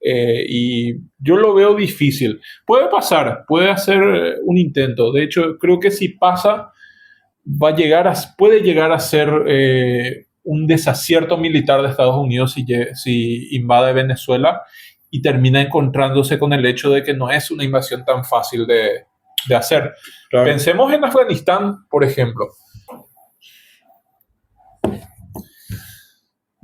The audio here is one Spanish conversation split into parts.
y yo lo veo difícil. Puede pasar, puede hacer un intento. De hecho, creo que si pasa, puede llegar a ser un desacierto militar de Estados Unidos si invade Venezuela y termina encontrándose con el hecho de que no es una invasión tan fácil de hacer. Claro. Pensemos en Afganistán, por ejemplo.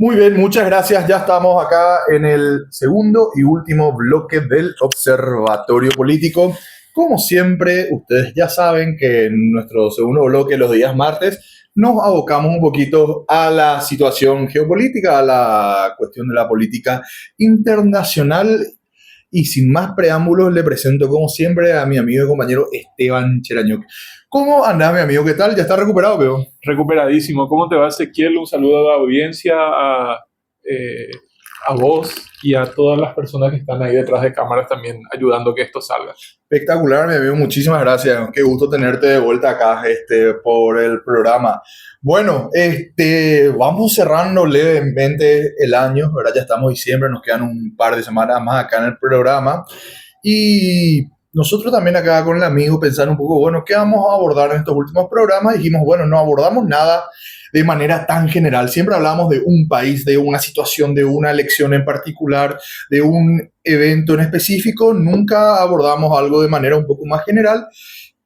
Muy bien, muchas gracias. Ya estamos acá en el segundo y último bloque del Observatorio Político. Como siempre, ustedes ya saben que en nuestro segundo bloque, los días martes, nos abocamos un poquito a la situación geopolítica, a la cuestión de la política internacional. Y sin más preámbulos, le presento como siempre a mi amigo y compañero Esteban Cherañuc. ¿Cómo andás, mi amigo? ¿Qué tal? ¿Ya está recuperado, veo? Recuperadísimo. ¿Cómo te va, Ezequiel? Un saludo a la audiencia, a vos y a todas las personas que están ahí detrás de cámaras también ayudando a que esto salga. Espectacular, mi amigo. Muchísimas gracias. Qué gusto tenerte de vuelta acá por el programa. Bueno, vamos cerrando levemente el año, ¿verdad? Ya estamos en diciembre, nos quedan un par de semanas más acá en el programa. Y nosotros también acá con el amigo pensando un poco, bueno, ¿qué vamos a abordar en estos últimos programas? Dijimos, bueno, no abordamos nada de manera tan general. Siempre hablamos de un país, de una situación, de una elección en particular, de un evento en específico. Nunca abordamos algo de manera un poco más general,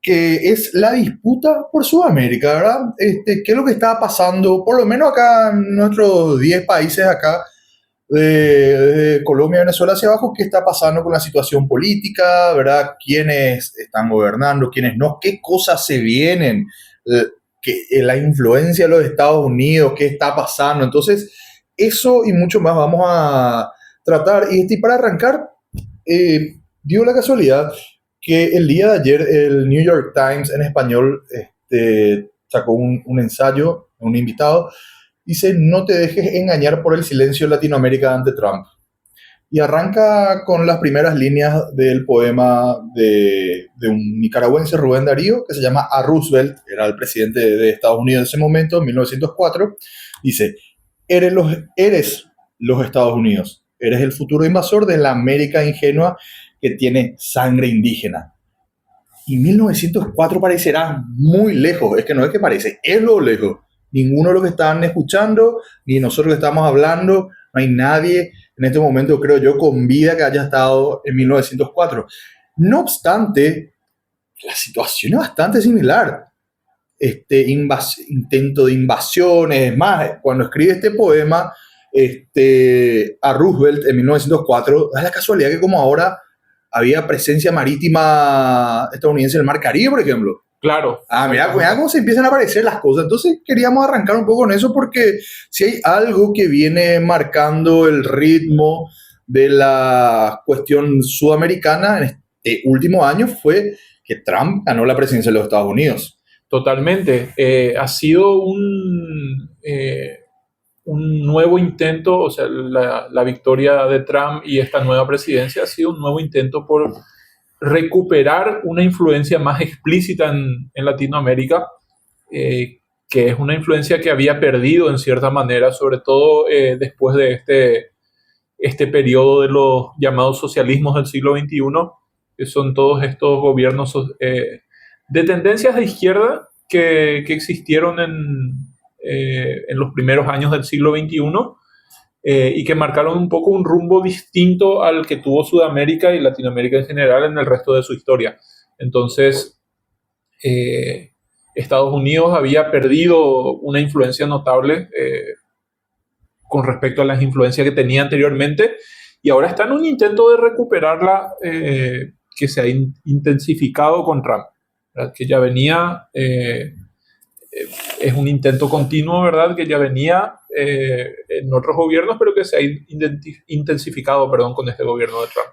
que es la disputa por Sudamérica, ¿verdad? ¿Qué es lo que está pasando, por lo menos acá en nuestros 10 países acá, de Colombia, Venezuela hacia abajo? ¿Qué está pasando con la situación política, verdad? ¿Quiénes están gobernando, quiénes no? ¿Qué cosas se vienen? La influencia de los Estados Unidos, qué está pasando. Entonces, eso y mucho más vamos a tratar. Y para arrancar, dio la casualidad que el día de ayer el New York Times en español sacó un ensayo, un invitado, dice: no te dejes engañar por el silencio en Latinoamérica ante Trump. Y arranca con las primeras líneas del poema de un nicaragüense, Rubén Darío, que se llama A Roosevelt, era el presidente de Estados Unidos en ese momento, en 1904. Dice: eres los Estados Unidos, eres el futuro invasor de la América ingenua que tiene sangre indígena. Y 1904 parecerá muy lejos, es que no es que parece, es lo lejos. Ninguno de los que están escuchando, ni nosotros que estamos hablando, no hay nadie en este momento, creo yo, con vida que haya estado en 1904. No obstante, la situación es bastante similar. Intento de invasiones, es más, cuando escribe este poema a Roosevelt en 1904, da la casualidad que como ahora había presencia marítima estadounidense en el Mar Caribe, por ejemplo. Claro. Mira cómo se empiezan a aparecer las cosas. Entonces queríamos arrancar un poco con eso, porque si hay algo que viene marcando el ritmo de la cuestión sudamericana en este último año, fue que Trump ganó la presidencia de los Estados Unidos. Totalmente. Ha sido un nuevo intento, o sea, la victoria de Trump y esta nueva presidencia ha sido un nuevo intento por recuperar una influencia más explícita en Latinoamérica, que es una influencia que había perdido en cierta manera, sobre todo después de este periodo de los llamados socialismos del siglo XXI, que son todos estos gobiernos de tendencias de izquierda que existieron en los primeros años del siglo XXI, y que marcaron un poco un rumbo distinto al que tuvo Sudamérica y Latinoamérica en general en el resto de su historia. Entonces, Estados Unidos había perdido una influencia notable con respecto a las influencias que tenía anteriormente, y ahora está en un intento de recuperarla, que se ha intensificado con Trump, ¿verdad? Que ya venía... es un intento continuo, ¿verdad?, que ya venía en otros gobiernos, pero que se ha intensificado, con este gobierno de Trump.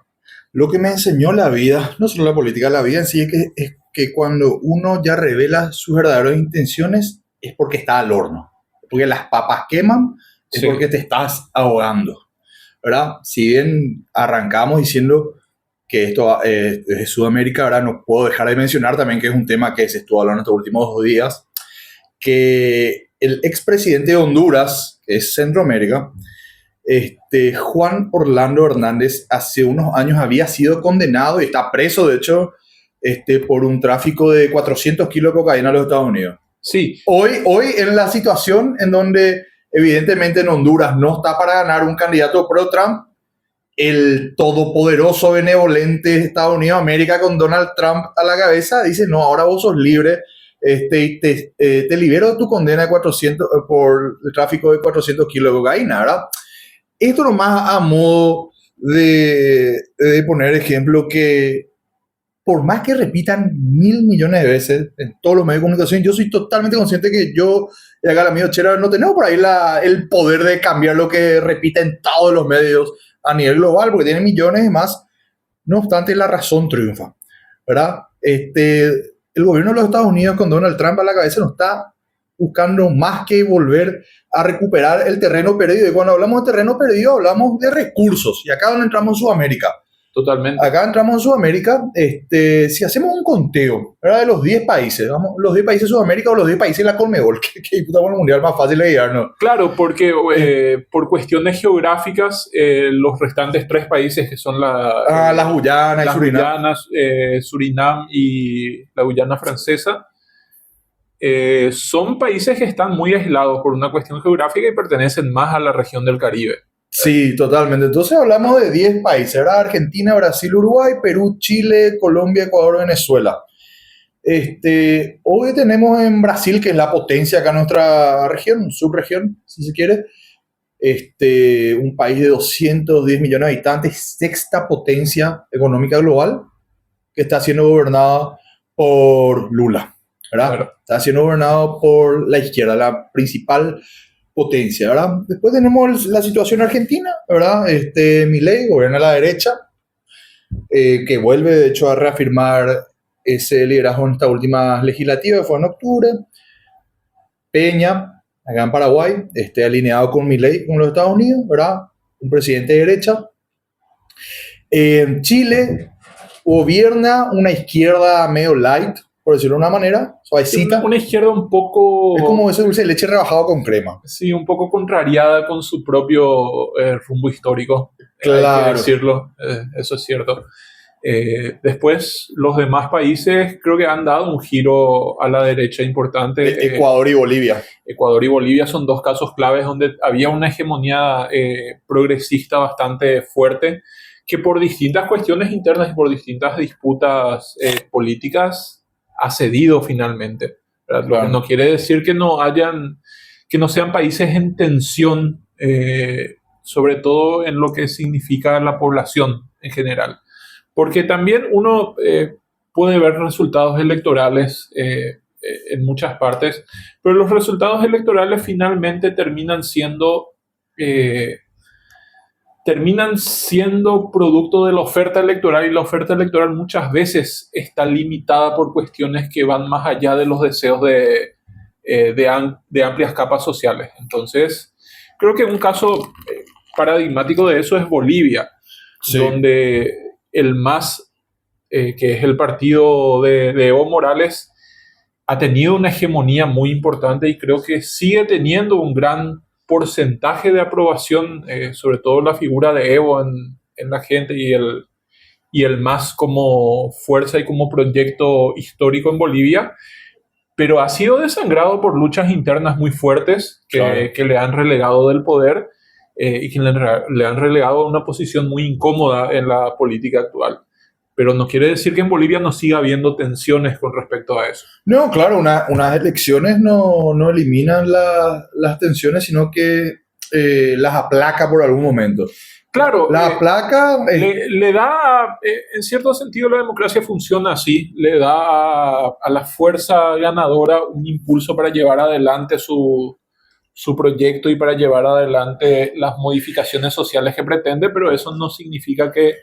Lo que me enseñó la vida, no solo la política, la vida en sí, es que cuando uno ya revela sus verdaderas intenciones, es porque está al horno. Porque las papas queman, es porque te estás ahogando, ¿verdad? Si bien arrancamos diciendo que esto es de Sudamérica, ahora no puedo dejar de mencionar también que es un tema que se estuvo hablando estos últimos 2 días, que el expresidente de Honduras, que es Centroamérica, Juan Orlando Hernández hace unos años había sido condenado y está preso, de hecho, por un tráfico de 400 kilos de cocaína a los Estados Unidos. Sí, Hoy en la situación en donde evidentemente en Honduras no está para ganar un candidato pro-Trump, el todopoderoso benevolente Estados Unidos de América con Donald Trump a la cabeza dice, no, ahora vos sos libre, y te libero de tu condena de 400, por el tráfico de 400 kilos de cocaína, ¿verdad? Esto nomás a modo de poner ejemplo que por más que repitan 1.000 millones de veces en todos los medios de comunicación, yo soy totalmente consciente que yo y acá el amigo Chera no tenemos por ahí el poder de cambiar lo que repiten todos los medios a nivel global, porque tienen millones y más. No obstante, la razón triunfa, ¿verdad? El gobierno de los Estados Unidos con Donald Trump a la cabeza no está buscando más que volver a recuperar el terreno perdido. Y cuando hablamos de terreno perdido, hablamos de recursos. Y acá donde entramos en Sudamérica. totalmente. Acá entramos en Sudamérica, si hacemos un conteo, ¿verdad? De los 10 países, vamos, los 10 países de Sudamérica o los 10 países de la Conmebol, que disputan el mundial más fácil de guiarnos. Claro, porque por cuestiones geográficas, los restantes 3 países que son las Guyanas y Surinam. Guyanas, Surinam y la Guyana francesa, son países que están muy aislados por una cuestión geográfica y pertenecen más a la región del Caribe. Sí, totalmente. Entonces hablamos de 10 países, ¿verdad? Argentina, Brasil, Uruguay, Perú, Chile, Colombia, Ecuador, Venezuela. Hoy tenemos en Brasil, que es la potencia acá en nuestra región, subregión, si se quiere. Un país de 210 millones de habitantes, sexta potencia económica global, que está siendo gobernada por Lula, ¿verdad? Claro. Está siendo gobernado por la izquierda, la principal potencia, ¿verdad? Después tenemos la situación argentina, ¿verdad? Milei gobierna a la derecha, que vuelve de hecho a reafirmar ese liderazgo en esta última legislativa que fue en octubre. Peña, acá en Paraguay, alineado con Milei, con los Estados Unidos, ¿verdad? Un presidente de derecha. En Chile gobierna una izquierda medio light, por decirlo de una manera, suavecita. Una izquierda un poco... Es como ese dulce de leche rebajado con crema. Sí, un poco contrariada con su propio rumbo histórico. Claro. Hay que decirlo, eso es cierto. Después, los demás países creo que han dado un giro a la derecha importante. Ecuador y Bolivia. Ecuador y Bolivia son 2 casos claves donde había una hegemonía progresista bastante fuerte que por distintas cuestiones internas y por distintas disputas políticas ha cedido finalmente, ¿verdad? Claro. Lo que no quiere decir que no sean países en tensión, sobre todo en lo que significa la población en general. Porque también uno puede ver resultados electorales en muchas partes, pero los resultados electorales finalmente terminan siendo producto de la oferta electoral, y la oferta electoral muchas veces está limitada por cuestiones que van más allá de los deseos de amplias capas sociales. Entonces, creo que un caso paradigmático de eso es Bolivia, sí, donde el MAS, que es el partido de Evo Morales, ha tenido una hegemonía muy importante y creo que sigue teniendo un gran porcentaje de aprobación, sobre todo la figura de Evo en la gente y el MAS como fuerza y como proyecto histórico en Bolivia, pero ha sido desangrado por luchas internas muy fuertes que le han relegado del poder y que le han relegado a una posición muy incómoda en la política actual. Pero no quiere decir que en Bolivia no siga habiendo tensiones con respecto a eso. No, claro, unas elecciones no eliminan las tensiones, sino que las aplaca por algún momento. Claro, la aplaca... le da, en cierto sentido la democracia funciona así, le da a la fuerza ganadora un impulso para llevar adelante su proyecto y para llevar adelante las modificaciones sociales que pretende, pero eso no significa que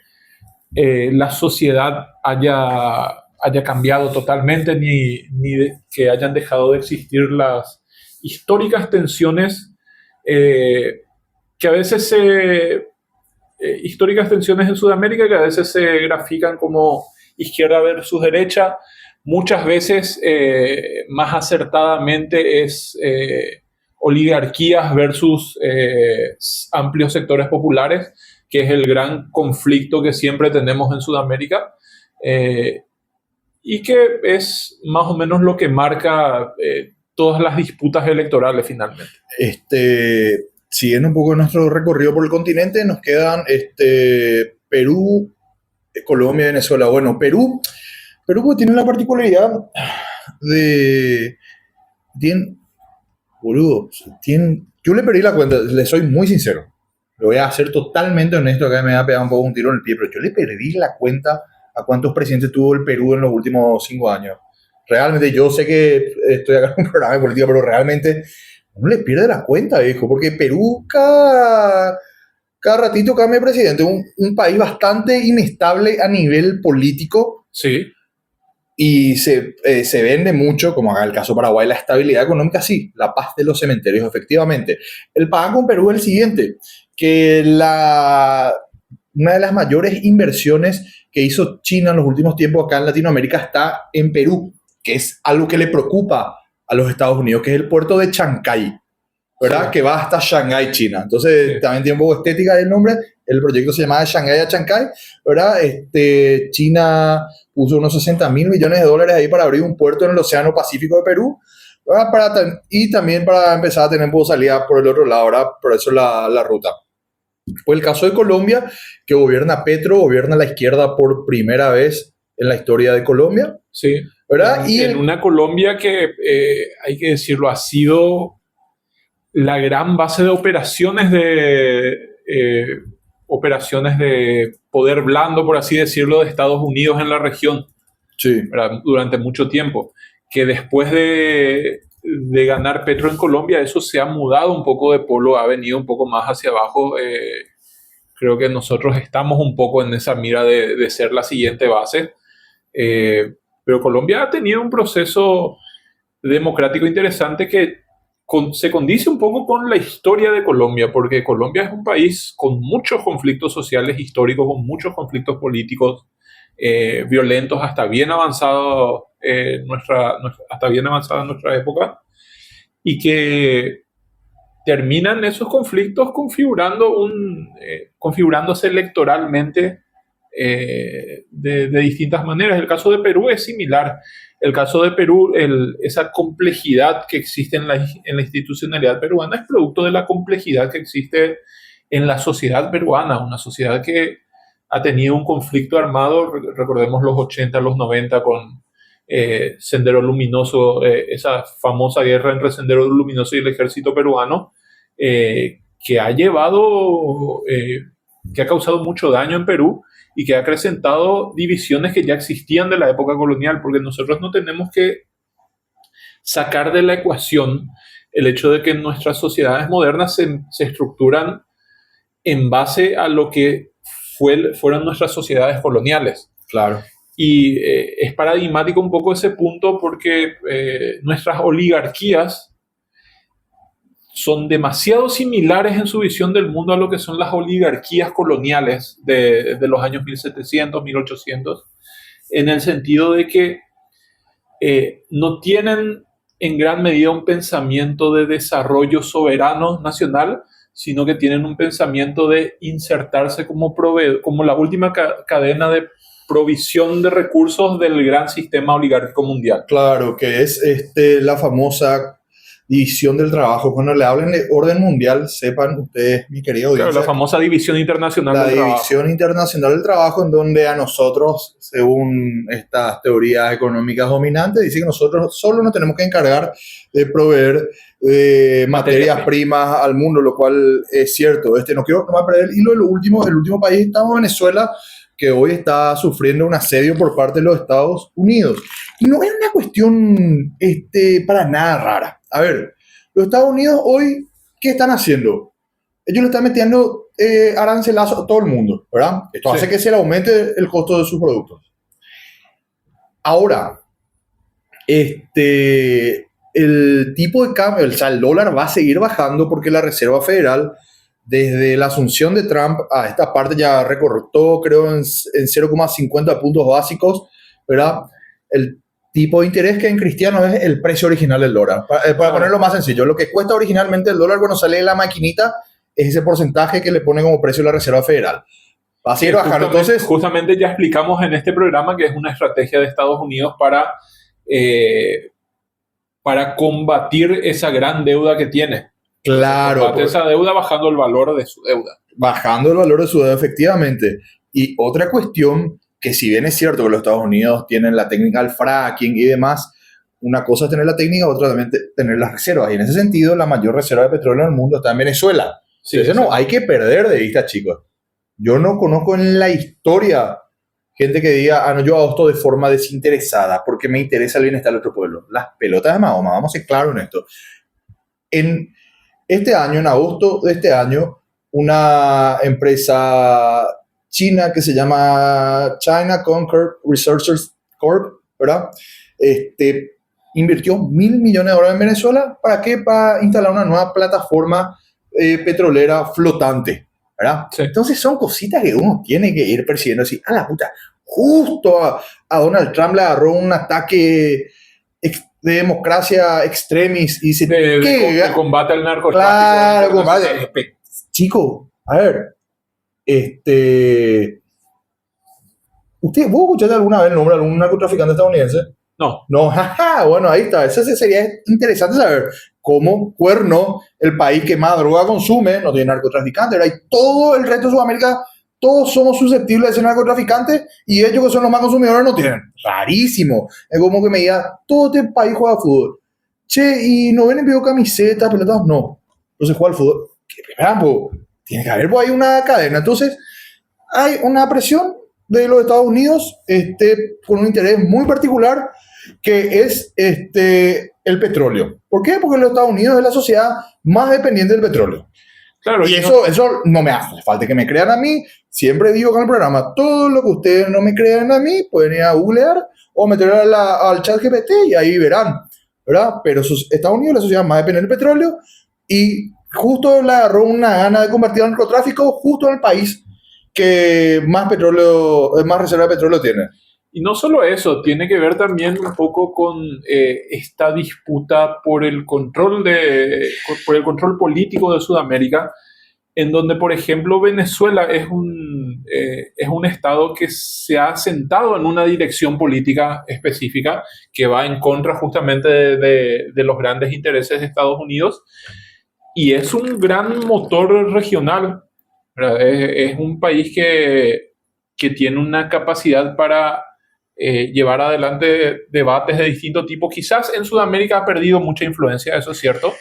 la sociedad haya cambiado totalmente ni que hayan dejado de existir las históricas tensiones que a veces históricas tensiones en Sudamérica que a veces se grafican como izquierda versus derecha. Muchas veces más acertadamente es oligarquías versus amplios sectores populares, que es el gran conflicto que siempre tenemos en Sudamérica, y que es más o menos lo que marca todas las disputas electorales finalmente. Siguiendo un poco nuestro recorrido por el continente, nos quedan Perú, Colombia y Venezuela. Bueno, Perú pues, tiene la particularidad de... Boludo, yo le perdí la cuenta, le soy muy sincero. Lo voy a hacer totalmente honesto, acá me va a pegar un poco un tiro en el pie, pero yo le perdí la cuenta a cuántos presidentes tuvo el Perú en los últimos 5 años. Realmente, yo sé que estoy acá en un programa de política, pero realmente uno le pierde la cuenta, viejo, porque Perú cada ratito cambia de presidente. Un país bastante inestable a nivel político. Sí. Y se vende mucho, como en el caso de Paraguay, la estabilidad económica, sí, la paz de los cementerios, efectivamente. El pago con Perú es el siguiente, que una de las mayores inversiones que hizo China en los últimos tiempos acá en Latinoamérica está en Perú, que es algo que le preocupa a los Estados Unidos, que es el puerto de Chancay, ¿verdad? Sí. Que va hasta Shanghái, China. Entonces, sí, también tiene un poco estética del nombre. El proyecto se llamaba Shanghái a Chancay, ¿verdad? China puso unos $60 mil millones ahí para abrir un puerto en el Océano Pacífico de Perú, ¿verdad? Y también para empezar a tener salida por el otro lado, ¿verdad? Por eso la ruta. Pues el caso de Colombia, que gobierna Petro, gobierna la izquierda por primera vez en la historia de Colombia. Sí, ¿verdad? En una Colombia que, hay que decirlo, ha sido la gran base de operaciones de poder blando, por así decirlo, de Estados Unidos en la región. Sí. Durante mucho tiempo. Que después de ganar Petro en Colombia, eso se ha mudado un poco de polo, ha venido un poco más hacia abajo. Creo que nosotros estamos un poco en esa mira de ser la siguiente base. Pero Colombia ha tenido un proceso democrático interesante que se condice un poco con la historia de Colombia, porque Colombia es un país con muchos conflictos sociales históricos, con muchos conflictos políticos violentos hasta bien avanzado hasta bien avanzada nuestra época, y que terminan esos conflictos configurándose electoralmente de distintas maneras. El caso de Perú es similar. El caso de Perú, esa complejidad que existe en la institucionalidad peruana es producto de la complejidad que existe en la sociedad peruana, una sociedad que ha tenido un conflicto armado, recordemos los 80, los 90 con Sendero Luminoso, esa famosa guerra entre Sendero Luminoso y el ejército peruano, que ha causado mucho daño en Perú y que ha acrecentado divisiones que ya existían de la época colonial, porque nosotros no tenemos que sacar de la ecuación el hecho de que nuestras sociedades modernas se estructuran en base a lo que fueron nuestras sociedades coloniales. Claro. Y es paradigmático un poco ese punto porque nuestras oligarquías son demasiado similares en su visión del mundo a lo que son las oligarquías coloniales de los años 1700, 1800, en el sentido de que no tienen en gran medida un pensamiento de desarrollo soberano nacional, sino que tienen un pensamiento de insertarse como la última cadena de provisión de recursos del gran sistema oligárquico mundial. Claro, que es la famosa división del trabajo. Cuando le hablen de orden mundial, sepan ustedes, mi querido audiencia, claro, la famosa división internacional del trabajo. La división internacional del trabajo, en donde a nosotros, según estas teorías económicas dominantes, dice que nosotros solo nos tenemos que encargar de proveer materias primas al mundo, lo cual es cierto. No quiero nomás perder el hilo de el último país, estamos en Venezuela, que hoy está sufriendo un asedio por parte de los Estados Unidos. Y no es una cuestión para nada rara. A ver, los Estados Unidos hoy, ¿qué están haciendo? Ellos le están metiendo arancelazos a todo el mundo, ¿verdad? Esto hace que se le aumente el costo de sus productos. Ahora, el tipo de cambio, el dólar va a seguir bajando porque la Reserva Federal, desde la asunción de Trump a esta parte, ya recortó, creo, en 0,50 puntos básicos, ¿verdad? tipo de interés que en cristiano es el precio original del dólar. Para ponerlo más sencillo, lo que cuesta originalmente el dólar cuando sale de la maquinita es ese porcentaje que le pone como precio la Reserva Federal. Va a seguir bajando. Entonces, justamente ya explicamos en este programa que es una estrategia de Estados Unidos para combatir esa gran deuda que tiene. Claro. Combate esa deuda bajando el valor de su deuda. Bajando el valor de su deuda, efectivamente. Y otra cuestión, que si bien es cierto que los Estados Unidos tienen la técnica del fracking y demás, una cosa es tener la técnica, otra también tener las reservas. Y en ese sentido, la mayor reserva de petróleo en el mundo está en Venezuela. Sí, Entonces, no, hay que perder de vista, chicos. Yo no conozco en la historia gente que diga, no, yo hago esto de forma desinteresada porque me interesa el bienestar del otro pueblo. Las pelotas de Mahoma, vamos a ser claros en esto. En este año, en agosto de este año, una empresa china que se llama China Concord Resources Corp, ¿verdad? Invirtió $1.000 millones en Venezuela. ¿Para qué? Para instalar una nueva plataforma petrolera flotante, ¿verdad? Sí. Entonces son cositas que uno tiene que ir persiguiendo así. A la puta, justo a Donald Trump le agarró un ataque de democracia extremis y dice de combate al narcotráfico. Claro, combate. Chico, a ver, ¿vos escuchaste alguna vez el nombre de algún narcotraficante estadounidense? No. No, jaja, bueno, ahí está. Eso sería interesante saber cómo Cuerno, el país que más droga consume, no tiene narcotraficantes, ¿verdad? Y todo el resto de Sudamérica, todos somos susceptibles de ser narcotraficantes y ellos que son los más consumidores no tienen. Rarísimo. Es como que me diga, todo este país juega fútbol. Che, ¿y no ven envió camisetas, pelotas? No. Entonces juega al fútbol. ¿Qué? Tiene que haber pues, hay una cadena. Entonces, hay una presión de los Estados Unidos con un interés muy particular que es el petróleo. ¿Por qué? Porque los Estados Unidos es la sociedad más dependiente del petróleo. Claro, y eso no me hace falta que me crean a mí. Siempre digo con el programa, todo lo que ustedes no me crean a mí, pueden ir a googlear o meter al chat GPT y ahí verán, ¿verdad? Pero Estados Unidos es la sociedad más dependiente del petróleo y justo le agarró una gana de convertir al narcotráfico justo en el país que más reserva de petróleo tiene. Y no solo eso, tiene que ver también un poco con esta disputa por el control político de Sudamérica, en donde, por ejemplo, Venezuela es un estado que se ha sentado en una dirección política específica que va en contra justamente de los grandes intereses de Estados Unidos, y es un gran motor regional. Es un país que tiene una capacidad para llevar adelante debates de distinto tipo. Quizás en Sudamérica ha perdido mucha influencia, eso es cierto,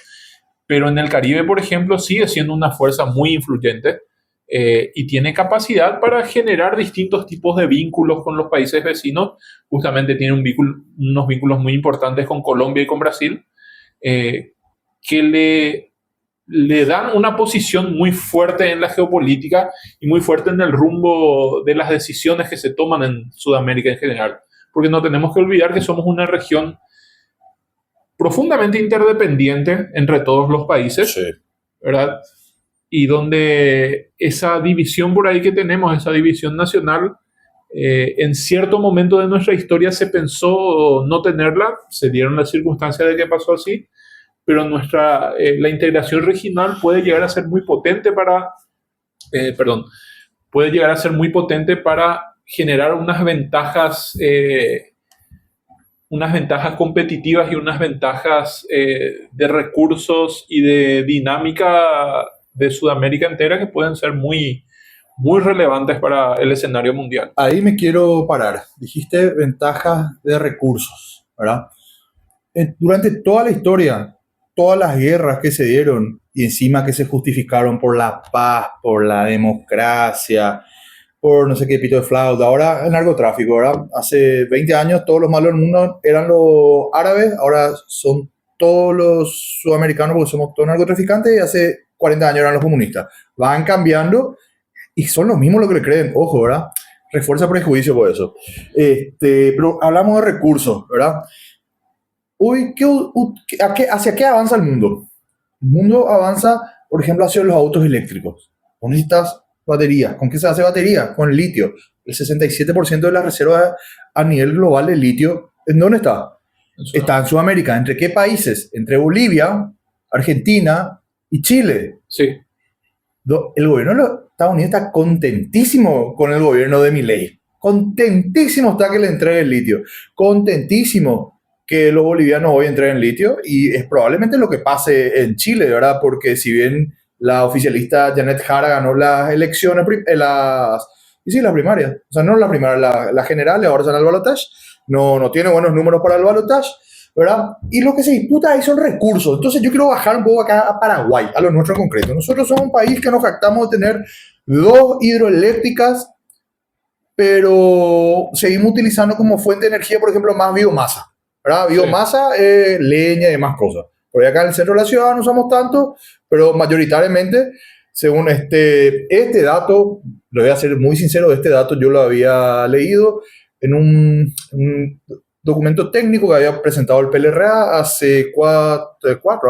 pero en el Caribe, por ejemplo, sigue siendo una fuerza muy influyente y tiene capacidad para generar distintos tipos de vínculos con los países vecinos. Justamente tiene unos vínculos muy importantes con Colombia y con Brasil, que le dan una posición muy fuerte en la geopolítica y muy fuerte en el rumbo de las decisiones que se toman en Sudamérica en general. Porque no tenemos que olvidar que somos una región profundamente interdependiente entre todos los países, sí, ¿verdad? Y donde esa división por ahí que tenemos, esa división nacional, en cierto momento de nuestra historia se pensó no tenerla, se dieron las circunstancias de que pasó así, pero la integración regional puede llegar a ser muy potente puede llegar a ser muy potente para generar unas ventajas competitivas y unas ventajas de recursos y de dinámica de Sudamérica entera que pueden ser muy, muy relevantes para el escenario mundial. Ahí me quiero parar. Dijiste ventajas de recursos, ¿verdad? Durante toda la historia, todas las guerras que se dieron y encima que se justificaron por la paz, por la democracia, por no sé qué pito de flauta, ahora el narcotráfico, ¿verdad? Hace 20 años todos los malos del mundo eran los árabes, ahora son todos los sudamericanos porque somos todos narcotraficantes y hace 40 años eran los comunistas. Van cambiando y son los mismos los que le creen, ojo, ¿verdad? Refuerza prejuicio por eso. Pero hablamos de recursos, ¿verdad? Hoy, ¿hacia qué avanza el mundo? El mundo avanza, por ejemplo, hacia los autos eléctricos. ¿Con necesitas baterías? ¿Con qué se hace batería? Con litio. El 67% de las reservas a nivel global de litio ¿En dónde está? En Está en Sudamérica. ¿Entre qué países? Entre Bolivia, Argentina y Chile. Sí, El gobierno de los Estados Unidos está contentísimo con el gobierno de Milei. Contentísimo está que le entregue el litio. Contentísimo que los bolivianos hoy entreguen litio. Y es probablemente lo que pase en Chile, ¿verdad? Porque si bien la oficialista Janet Jara ganó las elecciones, las primarias. O sea, no las primarias, las generales, ahora están al balotaje. No tiene buenos números para el balotaje, ¿verdad? Y lo que se disputa ahí son recursos. Entonces yo quiero bajar un poco acá a Paraguay, a lo nuestro en concreto. Nosotros somos un país que nos jactamos de tener 2 hidroeléctricas, pero seguimos utilizando como fuente de energía, por ejemplo, más biomasa, ¿verdad? sí, Biomasa, leña y demás cosas. Por ahí acá en el centro de la ciudad no usamos tanto, pero mayoritariamente, según este dato, lo voy a ser muy sincero, este dato yo lo había leído en un documento técnico que había presentado el PLRA hace 4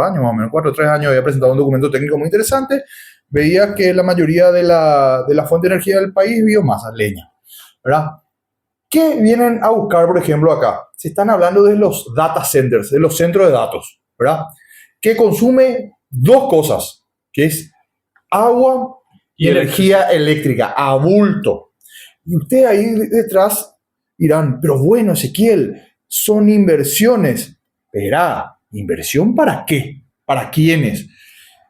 años, más o menos, 4 o 3 años, había presentado un documento técnico muy interesante. Veía que la mayoría de la fuente de energía del país es biomasa, leña, ¿verdad? ¿Qué vienen a buscar, por ejemplo, acá? Se están hablando de los data centers, de los centros de datos, ¿verdad? Que consume 2 cosas, que es agua y energía eléctrica, a bulto. Y ustedes ahí detrás dirán, pero bueno, Ezequiel, son inversiones. Espera, ¿inversión para qué? ¿Para quiénes?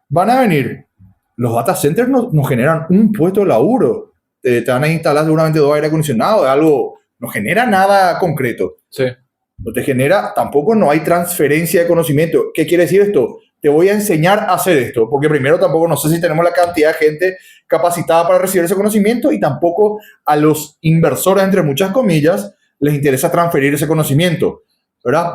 Van a venir. Los data centers nos generan un puesto de laburo. Te van a instalar seguramente 2 aire acondicionados, algo. No genera nada concreto. sí. No te genera, tampoco no hay transferencia de conocimiento. ¿Qué quiere decir esto? Te voy a enseñar a hacer esto, porque primero tampoco no sé si tenemos la cantidad de gente capacitada para recibir ese conocimiento y tampoco a los inversores, entre muchas comillas, les interesa transferir ese conocimiento, ¿verdad?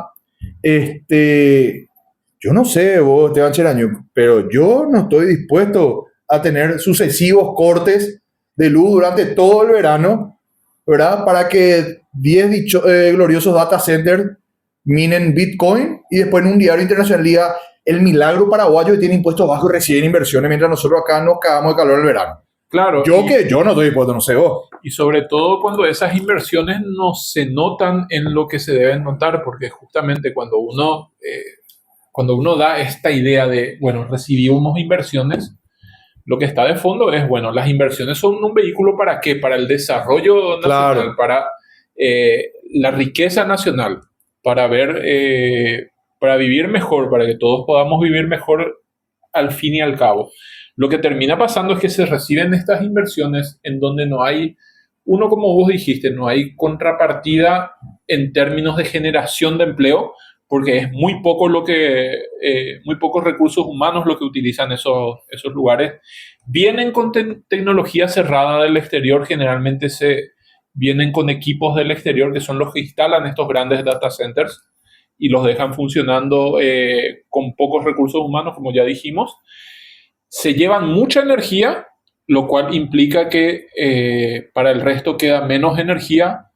Yo no sé vos, Esteban Cheraño, pero yo no estoy dispuesto a tener sucesivos cortes de luz durante todo el verano, ¿verdad? Para que 10 gloriosos data centers minen Bitcoin y después en un diario internacional diga el milagro paraguayo que tiene impuestos bajos y reciben inversiones mientras nosotros acá nos cagamos de calor en el verano. Claro. Yo no estoy dispuesto, no sé vos. Y sobre todo cuando esas inversiones no se notan en lo que se deben notar, porque justamente cuando uno da esta idea de, bueno, recibimos inversiones, lo que está de fondo es, bueno, las inversiones son un vehículo ¿para qué? Para el desarrollo nacional, Claro. para la riqueza nacional, para vivir mejor, para que todos podamos vivir mejor al fin y al cabo. Lo que termina pasando es que se reciben estas inversiones en donde no hay, como vos dijiste, no hay contrapartida en términos de generación de empleo, porque es muy muy pocos recursos humanos lo que utilizan esos lugares. Vienen con tecnología cerrada del exterior, generalmente vienen con equipos del exterior que son los que instalan estos grandes data centers y los dejan funcionando con pocos recursos humanos, como ya dijimos. Se llevan mucha energía, lo cual implica que para el resto queda menos energía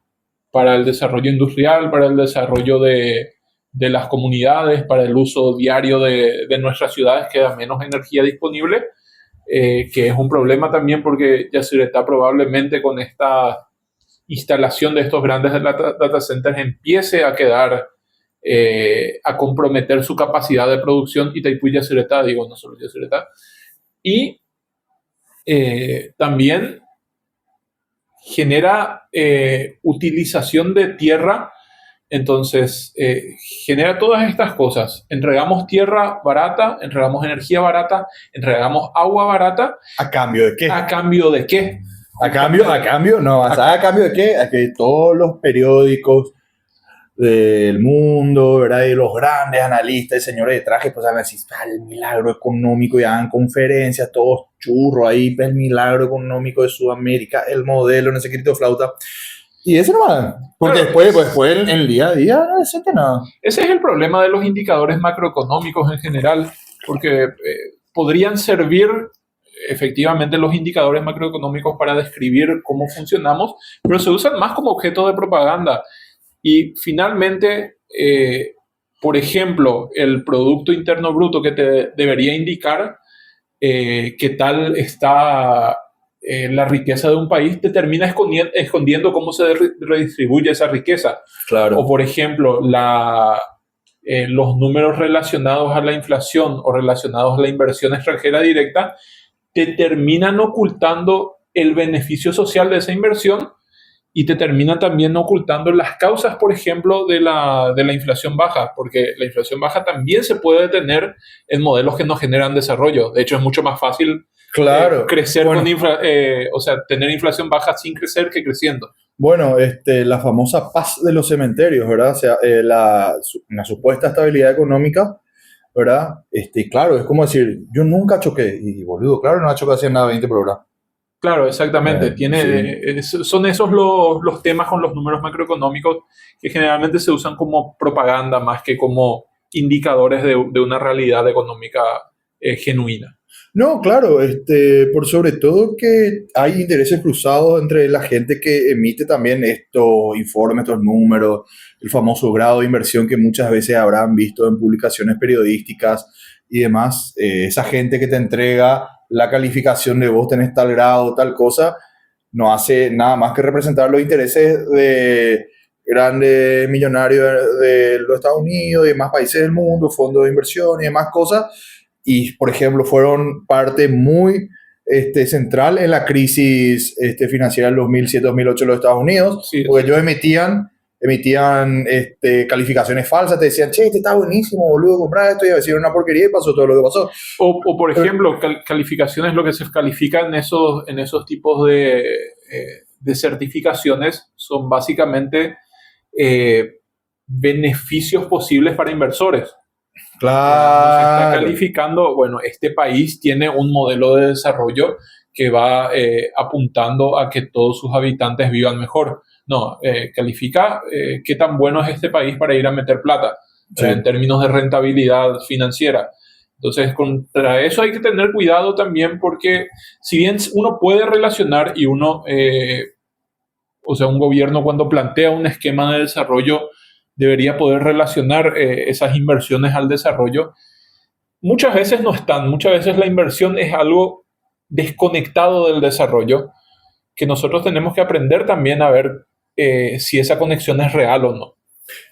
para el desarrollo industrial, para el desarrollo de las comunidades, para el uso diario de nuestras ciudades, queda menos energía disponible, que es un problema también porque Yacyretá probablemente con esta instalación de estos grandes data centers empiece a quedar, a comprometer su capacidad de producción, Itaipú y Yacyretá, digo, no solo Yacyretá. Y también genera utilización de tierra, entonces genera todas estas cosas. Entregamos tierra barata, entregamos energía barata, entregamos agua barata. ¿A cambio de qué? ¿A cambio de qué? ¿A cambio? No, ¿a cambio de qué? A que todos los periódicos del mundo, ¿verdad? Y los grandes analistas y señores de traje, pues van a decir, el milagro económico, y hagan conferencias, todos churros ahí, el milagro económico de Sudamérica, el modelo, no sé qué, flauta. Y eso nomás, porque claro, después en el día a día no se siente nada. Ese es el problema de los indicadores macroeconómicos en general, porque podrían servir efectivamente los indicadores macroeconómicos para describir cómo funcionamos, pero se usan más como objeto de propaganda. Y finalmente, por ejemplo, el Producto Interno Bruto que te debería indicar qué tal está la riqueza de un país, te termina escondiendo cómo se redistribuye esa riqueza. Claro. O, por ejemplo, los números relacionados a la inflación o relacionados a la inversión extranjera directa te terminan ocultando el beneficio social de esa inversión y te terminan también ocultando las causas, por ejemplo, de la inflación baja, porque la inflación baja también se puede detener en modelos que no generan desarrollo. De hecho, es mucho más fácil Claro. crecer Bueno, o sea, tener inflación baja sin crecer que creciendo. bueno, la famosa paz de los cementerios, ¿verdad? O sea, una supuesta estabilidad económica, ¿verdad? Claro, es como decir, yo nunca choqué. Y boludo, claro, no ha chocado hacia nada 20 por hora. Claro, exactamente. Sí. Son esos los temas con los números macroeconómicos que generalmente se usan como propaganda más que como indicadores de una realidad económica genuina. No, claro, por sobre todo que hay intereses cruzados entre la gente que emite también estos informes, estos números, el famoso grado de inversión que muchas veces habrán visto en publicaciones periodísticas y demás. Esa gente que te entrega la calificación de vos tenés tal grado, tal cosa, no hace nada más que representar los intereses de grandes millonarios de los Estados Unidos y demás países del mundo, fondos de inversión y demás cosas y, por ejemplo, fueron parte muy central en la crisis financiera del 2007-2008 de los Estados Unidos, Sí, porque ellos emitían calificaciones falsas, te decían, che, este está buenísimo, boludo, comprar esto, y a decir una porquería y pasó todo lo que pasó. por ejemplo, calificaciones, lo que se califica en esos tipos de certificaciones son básicamente beneficios posibles para inversores. Entonces está Claro, calificando, bueno, este país tiene un modelo de desarrollo que va apuntando a que todos sus habitantes vivan mejor. No, califica qué tan bueno es este país para ir a meter plata en sí. términos de rentabilidad financiera. Entonces, contra eso hay que tener cuidado también porque si bien uno puede relacionar y o sea, un gobierno cuando plantea un esquema de desarrollo debería poder relacionar esas inversiones al desarrollo. Muchas veces no están, muchas veces la inversión es algo desconectado del desarrollo, que nosotros tenemos que aprender también a ver si esa conexión es real o no.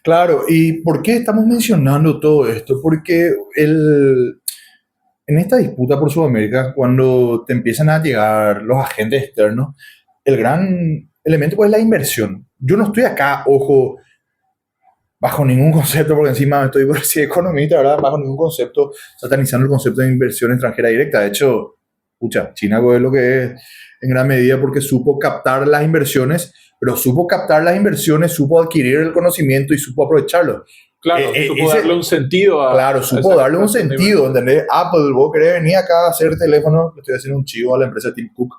Claro, ¿y por qué estamos mencionando todo esto? Porque en esta disputa por Sudamérica, cuando te empiezan a llegar los agentes externos, el gran elemento pues, es la inversión. Yo no estoy acá, ojo, bajo ningún concepto, porque encima estoy por decir economista, ¿verdad? Bajo ningún concepto, satanizando el concepto de inversión extranjera directa. De hecho, pucha, China es lo que es en gran medida porque supo captar las inversiones, pero supo captar las inversiones, supo adquirir el conocimiento y supo aprovecharlo. Claro, supo darle un sentido Claro, supo esa darle un captación de sentido, inversión. ¿entendés? Apple, vos querés venir acá a hacer teléfono, le estoy haciendo un chivo a la empresa Tim Cook,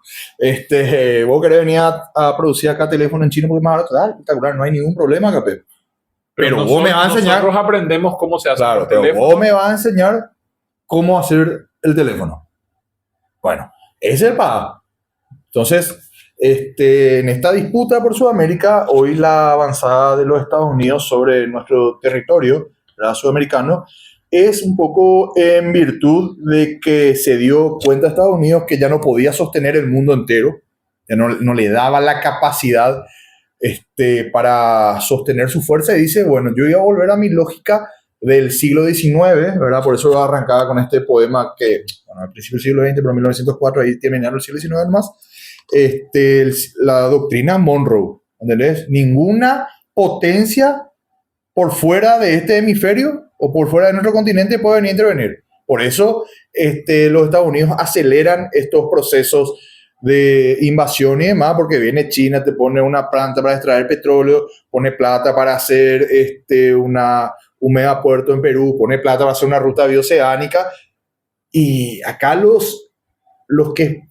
vos querés venir a producir acá teléfono en China porque es más barato, dale, espectacular, no hay ningún problema, capé. Pero Pero vos me vas a enseñar, nosotros aprendemos cómo se hace claro, por pero vos teléfono. me vas a enseñar cómo hacer el teléfono. Bueno, ese es el pago. Entonces, en esta disputa por Sudamérica, hoy la avanzada de los Estados Unidos sobre nuestro territorio, ¿verdad? Sudamericano, es un poco en virtud de que se dio cuenta a Estados Unidos que ya no podía sostener el mundo entero, ya no le daba la capacidad para sostener su fuerza y dice, bueno, yo iba a volver a mi lógica del siglo XIX, ¿verdad? Por eso arrancaba con este poema que, bueno, al principio del siglo XX, pero en 1904, ahí terminaron el siglo XIX más, la doctrina Monroe, ¿entendés? Ninguna potencia por fuera de este hemisferio o por fuera de nuestro continente puede venir a intervenir. Por eso los Estados Unidos aceleran estos procesos de invasión y demás, porque viene China, te pone una planta para extraer petróleo, pone plata para hacer un megapuerto en Perú, pone plata para hacer una ruta bioceánica, y acá los que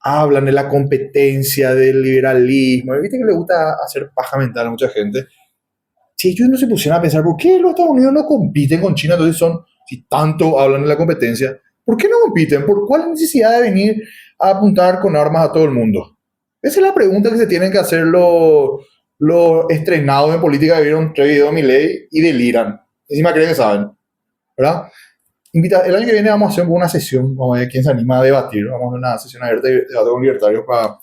hablan de la competencia, del liberalismo, viste que le gusta hacer paja mental a mucha gente, si ellos no se pusieran a pensar, ¿por qué los Estados Unidos no compiten con China? Entonces si tanto hablan de la competencia, ¿por qué no compiten? ¿Por cuál necesidad de venir a apuntar con armas a todo el mundo? Esa es la pregunta que se tienen que hacer los estrenados en política que vieron 3 videos de Milei y deliran. Encima creen que saben, ¿verdad? el año que viene vamos a hacer una sesión, vamos a ver quién se anima a debatir, vamos a hacer una sesión abierta de debate con libertarios para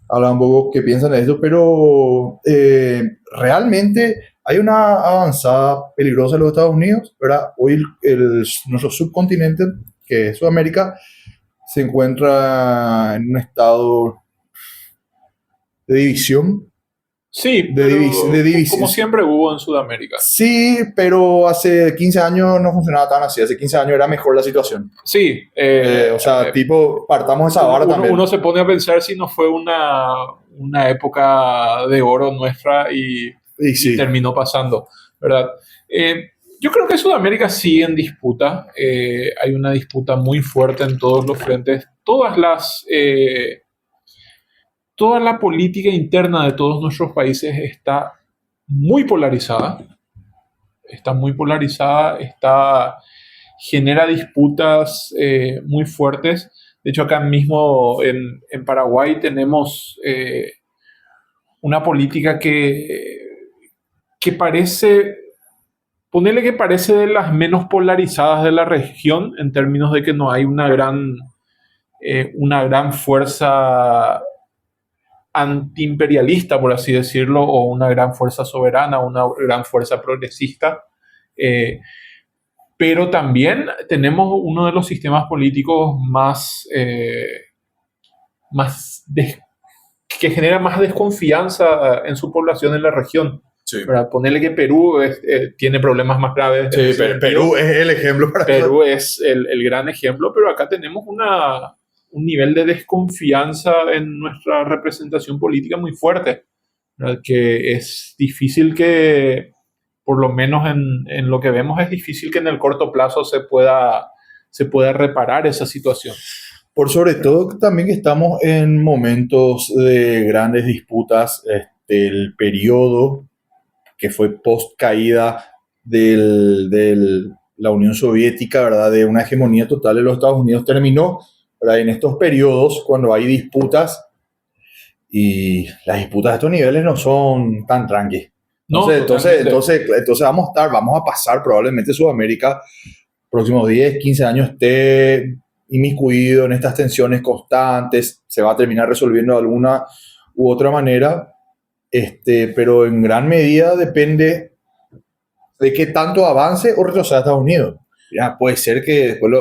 hablar un poco qué piensan de esto, pero realmente hay una avanzada peligrosa en los Estados Unidos, ¿verdad? Hoy nuestro subcontinente, que es Sudamérica, se encuentra en un estado de división. Sí, como siempre hubo en Sudamérica. Sí, pero hace 15 años no funcionaba tan así. Hace 15 años era mejor la situación. Sí. O sea, tipo, partamos esa vara también. Uno se pone a pensar si no fue una época de oro nuestra y sí. terminó pasando, ¿verdad? Yo creo que Sudamérica sigue en disputa. Hay una disputa muy fuerte en todos los frentes. Toda la política interna de todos nuestros países está muy polarizada. Genera disputas muy fuertes. De hecho, acá mismo en Paraguay tenemos una política que parece, ponerle que parece de las menos polarizadas de la región, en términos de que no hay una gran fuerza antiimperialista, por así decirlo, o una gran fuerza soberana, una gran fuerza progresista. Pero también tenemos uno de los sistemas políticos que genera más desconfianza en su población en la región. Sí. Para ponerle que Perú tiene problemas más graves. Sí, Perú es el ejemplo para Perú es el gran ejemplo, pero acá tenemos un nivel de desconfianza en nuestra representación política muy fuerte, ¿verdad? Que es difícil que, por lo menos en lo que vemos, es difícil que en el corto plazo se pueda reparar esa situación. Por sobre todo también que estamos en momentos de grandes disputas, el periodo que fue post caída de la Unión Soviética, ¿verdad? De una hegemonía total de los Estados Unidos terminó, ¿verdad? En estos periodos, cuando hay disputas, y las disputas de estos niveles no son tan tranquilas. Entonces vamos a pasar probablemente Sudamérica próximos 10, 15 años esté inmiscuido en estas tensiones constantes, se va a terminar resolviendo de alguna u otra manera, pero en gran medida depende de qué tanto avance o retroceda Estados Unidos. Ya, puede ser que después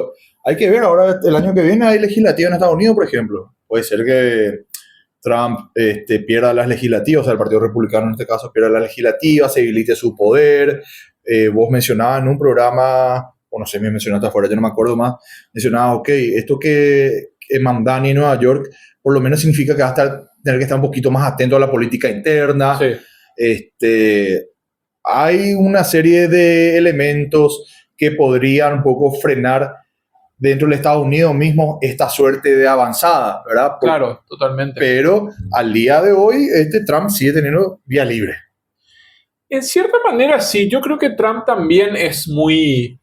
hay que ver ahora el año que viene hay legislativa en Estados Unidos, por ejemplo. Puede ser que Trump pierda las legislativas, o sea, el Partido Republicano en este caso pierda las legislativas, se debilite su poder. Vos mencionabas en un programa, o no sé, me mencionaste afuera, yo no me acuerdo más, mencionabas, ok, esto que Mamdani en Nueva York, por lo menos significa que va a tener que estar un poquito más atento a la política interna. Sí. Hay una serie de elementos que podrían un poco frenar dentro del Estados Unidos mismo esta suerte de avanzada, ¿verdad? Claro, totalmente. Pero al día de hoy, Trump sigue teniendo vía libre. En cierta manera, sí. Yo creo que Trump también es muy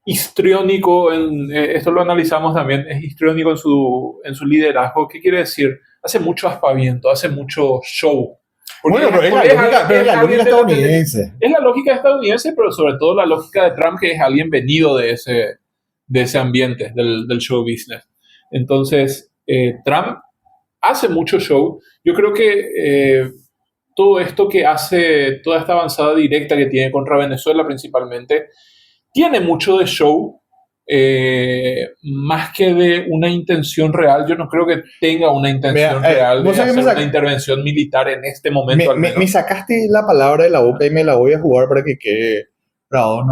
histriónico, esto lo analizamos también, es histriónico en su liderazgo. ¿Qué quiere decir? Hace mucho aspaviento, hace mucho show. Bueno, pero es la lógica estadounidense. Es la lógica estadounidense, pero sobre todo la lógica de Trump, que es alguien venido de ese ambiente, del show business. Entonces, Trump hace mucho show. Yo creo que todo esto que hace, toda esta avanzada directa que tiene contra Venezuela principalmente, tiene mucho de show, más que de una intención real. Yo no creo que tenga una intención real de hacer una intervención militar en este momento. Me sacaste la palabra de la boca y me la voy a jugar para que quede grabado.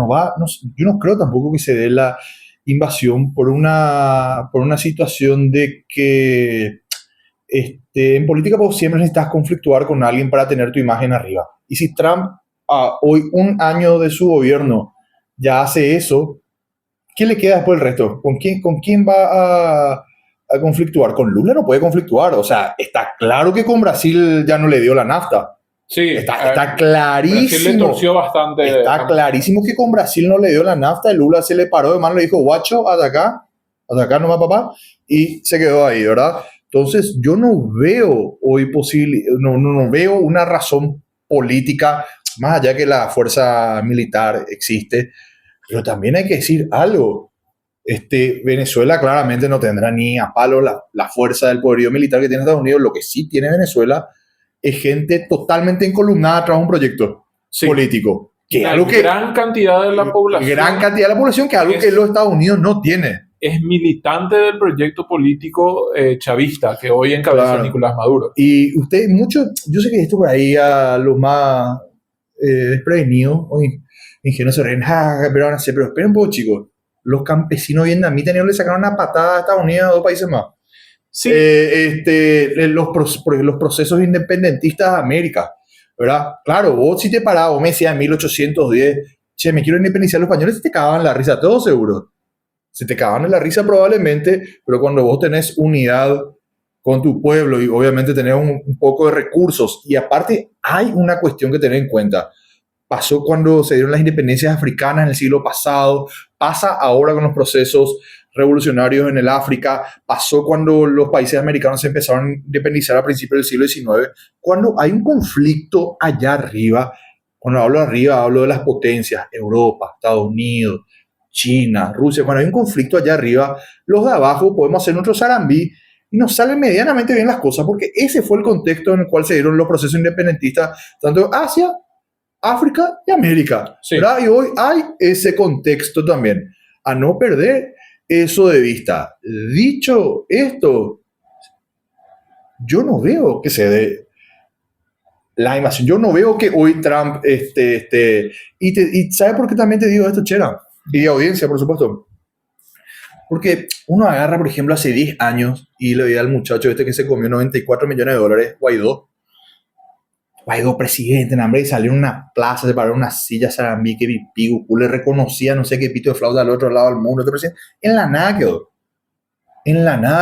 Yo no creo tampoco que se dé la invasión por una situación de que en política vos siempre necesitas conflictuar con alguien para tener tu imagen arriba. Y si Trump, hoy, un año de su gobierno, ya hace eso, ¿qué le queda después del resto? ¿Con quién va a conflictuar? Con Lula no puede conflictuar. O sea, está claro que con Brasil ya no le dio la NAFTA. Sí, está clarísimo. Brasil le torció bastante. Está clarísimo que con Brasil no le dio la NAFTA. Y Lula se le paró de mano, le dijo, guacho, hasta acá nomás, papá. Y se quedó ahí, ¿verdad? Entonces, yo no veo hoy no veo una razón política, más allá que la fuerza militar existe, Pero también hay que decir algo. Venezuela claramente no tendrá ni a palo la fuerza del poderío militar que tiene Estados Unidos. Lo que sí tiene Venezuela es gente totalmente encolumnada tras un proyecto político. Que una algo que, gran cantidad de la población. Gran cantidad de la población, que es algo que los Estados Unidos no tiene. Es militante del proyecto político chavista que hoy encabeza Nicolás Maduro. Y usted, yo sé que esto por ahí a los más desprevenidos, ingenuos se ríen, pero van a hacer, pero esperen un poco, chicos. Los campesinos vietnamitas le sacaron una patada a Estados Unidos, a 2 países más. Sí. Los procesos independentistas de América, ¿verdad? Claro, vos si te parás, vos me decías en 1810, che, me quiero independizar, los españoles se te cagaban la risa, todo seguro. Se te cagaban en la risa probablemente, pero cuando vos tenés unidad con tu pueblo y obviamente tenés un poco de recursos, y aparte hay una cuestión que tener en cuenta. Pasó cuando se dieron las independencias africanas en el siglo pasado, pasa ahora con los procesos revolucionarios en el África, pasó cuando los países americanos se empezaron a independizar a principios del siglo XIX, cuando hay un conflicto allá arriba. Cuando hablo de arriba, hablo de las potencias, Europa, Estados Unidos, China, Rusia. Cuando hay un conflicto allá arriba, los de abajo podemos hacer nuestro zarambí y nos salen medianamente bien las cosas, porque ese fue el contexto en el cual se dieron los procesos independentistas, tanto Asia, África y América. Sí. ¿Verdad? Y hoy hay ese contexto también. A no perder eso de vista. Dicho esto, yo no veo que se dé la invasión. Yo no veo que hoy Trump y ¿sabe por qué también te digo esto, Chera? Y de audiencia, por supuesto. Porque uno agarra, por ejemplo, hace 10 años y le veía al muchacho que se comió $94 millones, Guaidó presidente, en hambre, y salió en una plaza, se paró en una silla, Sarambí, que Pigu, le reconocía, no sé qué pito de flauta al otro lado del mundo, otro presidente. En la nada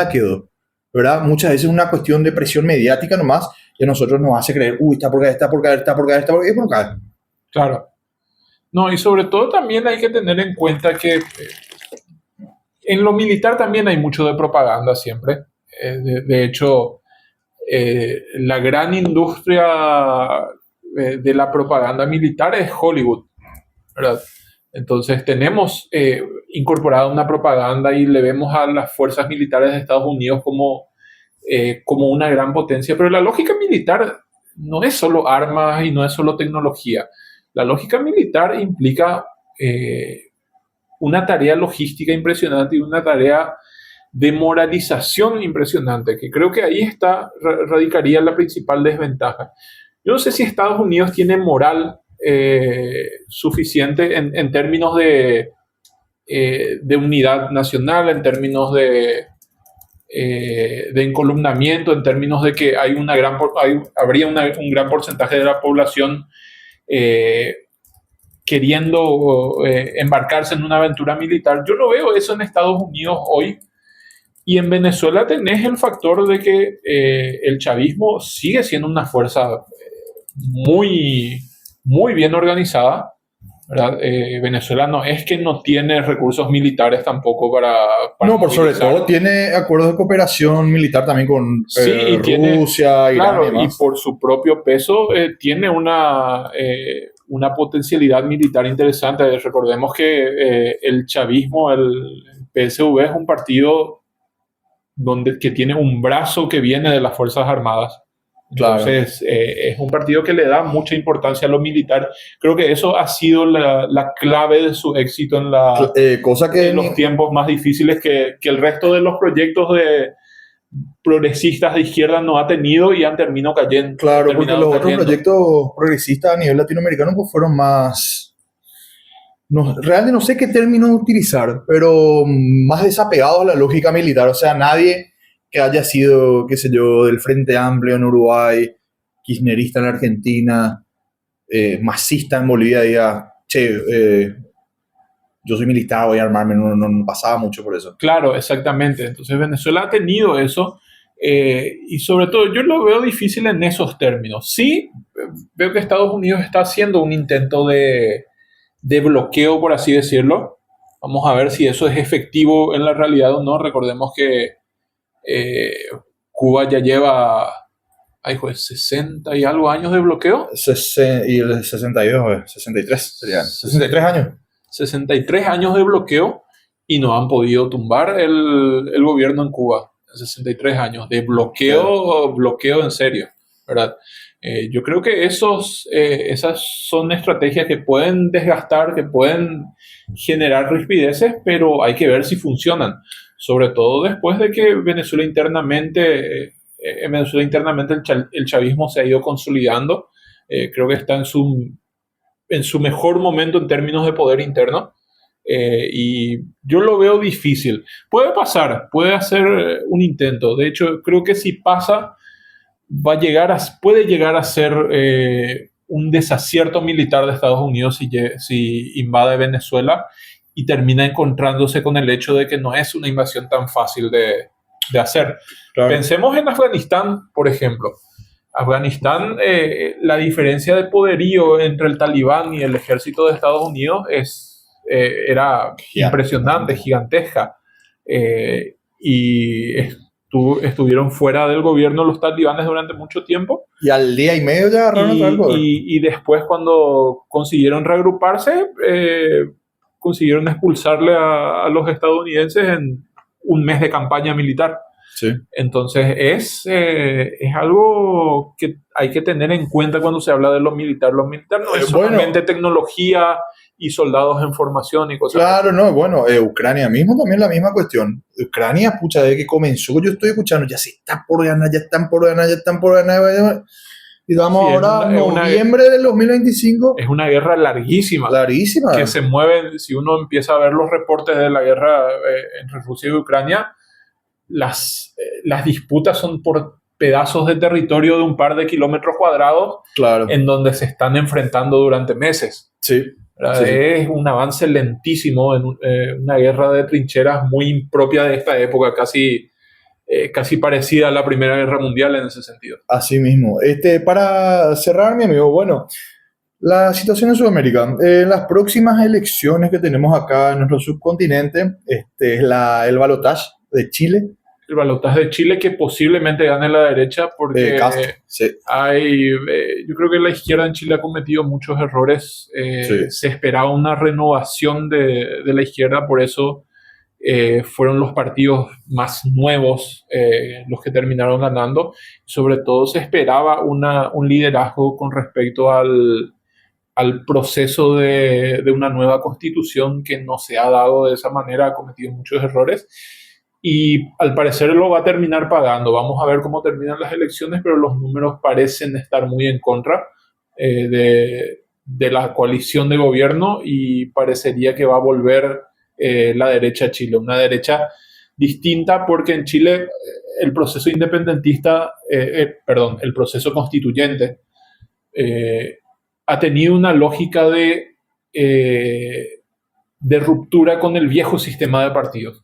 quedó. ¿Verdad? Muchas veces es una cuestión de presión mediática nomás, que a nosotros nos hace creer, está por acá. Claro. No, y sobre todo también hay que tener en cuenta que en lo militar también hay mucho de propaganda siempre. De hecho, la gran industria de la propaganda militar es Hollywood, ¿verdad? Entonces tenemos incorporada una propaganda y le vemos a las fuerzas militares de Estados Unidos como una gran potencia, pero la lógica militar no es solo armas y no es solo tecnología. La lógica militar implica una tarea logística impresionante y una tarea de moralización impresionante, que creo que ahí radicaría la principal desventaja. Yo no sé si Estados Unidos tiene moral suficiente en términos de unidad nacional, en términos de encolumnamiento, en términos de que habría un gran porcentaje de la población queriendo embarcarse en una aventura militar. Yo no veo eso en Estados Unidos hoy. Y en Venezuela tenés el factor de que el chavismo sigue siendo una fuerza muy, muy bien organizada, ¿verdad? Venezuela no es que no tiene recursos militares tampoco para no, por sobre todo tiene acuerdos de cooperación militar también con Rusia, Irán y demás. Y por su propio peso tiene una potencialidad militar interesante. Recordemos que el chavismo, el PSV, es un partido que tiene un brazo que viene de las Fuerzas Armadas. Entonces, claro, es un partido que le da mucha importancia a lo militar. Creo que eso ha sido la clave de su éxito en los tiempos más difíciles que el resto de los proyectos de progresistas de izquierda no ha tenido y han terminado cayendo. Claro, porque los otros proyectos progresistas a nivel latinoamericano pues fueron más... realmente no sé qué término utilizar, pero más desapegados a la lógica militar. O sea, nadie que haya sido, qué sé yo, del Frente Amplio en Uruguay, kirchnerista en Argentina, masista en Bolivia, diga, che, yo soy militar, voy a armarme, no pasaba mucho por eso. Claro, exactamente. Entonces Venezuela ha tenido eso y sobre todo yo lo veo difícil en esos términos. Sí, veo que Estados Unidos está haciendo un intento de bloqueo, por así decirlo. Vamos a ver si eso es efectivo en la realidad o no. Recordemos que Cuba ya lleva 60 y algo años de bloqueo. Y el 62, 63 serían. 63 años. 63 años de bloqueo y no han podido tumbar el gobierno en Cuba. 63 años de bloqueo en serio, ¿verdad? Yo creo que esas son estrategias que pueden desgastar, que pueden generar rispideces, pero hay que ver si funcionan. Sobre todo después de que Venezuela internamente el chavismo se ha ido consolidando. Creo que está en su mejor momento en términos de poder interno. Y yo lo veo difícil. Puede pasar, puede hacer un intento. De hecho, creo que si pasa, puede llegar a ser un desacierto militar de Estados Unidos si invade Venezuela y termina encontrándose con el hecho de que no es una invasión tan fácil de hacer. Claro. Pensemos en Afganistán, por ejemplo. Afganistán, la diferencia de poderío entre el Talibán y el ejército de Estados Unidos era impresionante, gigantesca. Y estuvieron fuera del gobierno los talibanes durante mucho tiempo. Y al día y medio ya agarraron el poder. Y después, cuando consiguieron reagruparse, consiguieron expulsarle a los estadounidenses en un mes de campaña militar. Sí. Entonces es algo que hay que tener en cuenta cuando se habla de lo militar. Lo militar no es solamente tecnología y soldados en formación y cosas así. Claro, no, bueno, Ucrania mismo también la misma cuestión. Ucrania, pucha, desde que comenzó, yo estoy escuchando, ya se está por ganar, ya están por ganar. Y vamos ahora a noviembre del 2025. Es una guerra larguísima. Larguísima. Que se mueve, si uno empieza a ver los reportes de la guerra entre Rusia y Ucrania, las disputas son por pedazos de territorio de un par de kilómetros cuadrados, claro, en donde se están enfrentando durante meses. Sí. Sí. Es un avance lentísimo en una guerra de trincheras muy impropia de esta época, casi parecida a la Primera Guerra Mundial en ese sentido. Así mismo. Para cerrar, mi amigo, bueno, la situación en Sudamérica. Las próximas elecciones que tenemos acá en nuestro subcontinente es el balotaje de Chile. El balotaje de Chile, que posiblemente gane la derecha, porque sí. Yo creo que la izquierda en Chile ha cometido muchos errores. Sí. Se esperaba una renovación de la izquierda, por eso fueron los partidos más nuevos los que terminaron ganando. Sobre todo se esperaba un liderazgo con respecto al proceso de una nueva constitución, que no se ha dado de esa manera, ha cometido muchos errores. Y al parecer lo va a terminar pagando. Vamos a ver cómo terminan las elecciones, pero los números parecen estar muy en contra de la coalición de gobierno, y parecería que va a volver la derecha a Chile. Una derecha distinta, porque en Chile el proceso independentista, el proceso constituyente ha tenido una lógica de ruptura con el viejo sistema de partidos.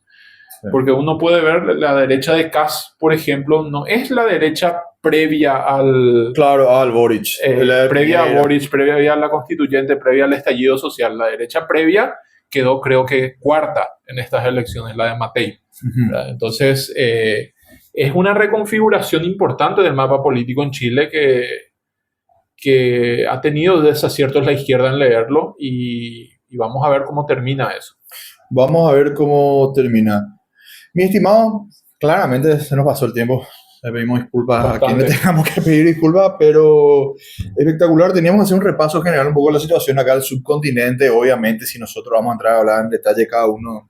Porque uno puede ver la derecha de Kast, por ejemplo, no es la derecha previa al Boric. Previa a Boric, previa a la constituyente, previa al estallido social. La derecha previa quedó, creo que, cuarta en estas elecciones, la de Matei. Uh-huh. Entonces, es una reconfiguración importante del mapa político en Chile que ha tenido desaciertos la izquierda en leerlo, y vamos a ver cómo termina eso. Vamos a ver cómo termina. Mi estimado, claramente se nos pasó el tiempo. Le pedimos disculpas a quien le tengamos que pedir disculpas, pero espectacular. Teníamos que hacer un repaso general un poco de la situación acá del subcontinente. Obviamente, si nosotros vamos a entrar a hablar en detalle cada uno,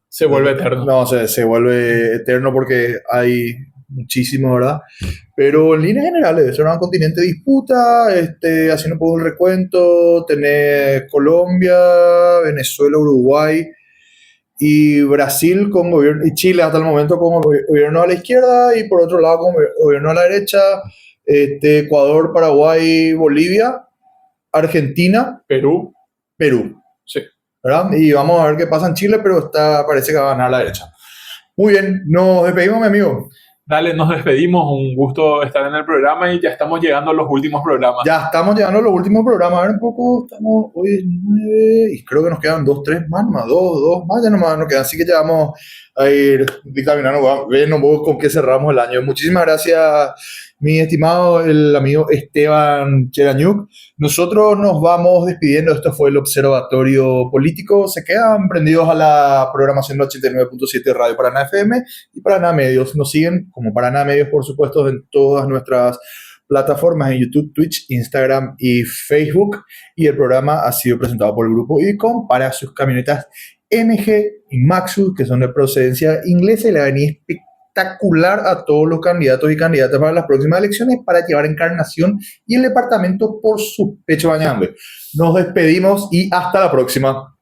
se vuelve eterno. No, se vuelve eterno porque hay muchísimo, ¿verdad? Pero en líneas generales, será un continente de disputa, haciendo un poco el recuento, tener Colombia, Venezuela, Uruguay y Brasil con gobierno, y Chile hasta el momento con gobierno a la izquierda, y por otro lado con gobierno a la derecha, Ecuador, Paraguay, Bolivia, Argentina, Perú. Sí. ¿Verdad? Y vamos a ver qué pasa en Chile, pero parece que va a ganar la derecha. Muy bien, nos despedimos, mi amigo. Dale, nos despedimos. Un gusto estar en el programa, y ya estamos llegando a los últimos programas. A ver un poco, hoy es 9 y creo que nos quedan 2 más, dos más, ya nomás nos quedan. Así que ya vamos a ir dictaminando, viendo un poco con qué cerramos el año. Muchísimas gracias, mi estimado el amigo Esteban Cheraniuk. Nosotros nos vamos despidiendo. Esto fue el Observatorio Político. Se quedan prendidos a la programación de 89.7 Radio Paraná FM y Paraná Medios. Nos siguen como Paraná Medios, por supuesto, en todas nuestras plataformas en YouTube, Twitch, Instagram y Facebook. Y el programa ha sido presentado por el grupo IDICOM para sus camionetas MG y Maxus, que son de procedencia inglesa, y le va a venir espectacular a todos los candidatos y candidatas para las próximas elecciones para llevar Encarnación y el departamento por su pecho bañando. Nos despedimos y hasta la próxima.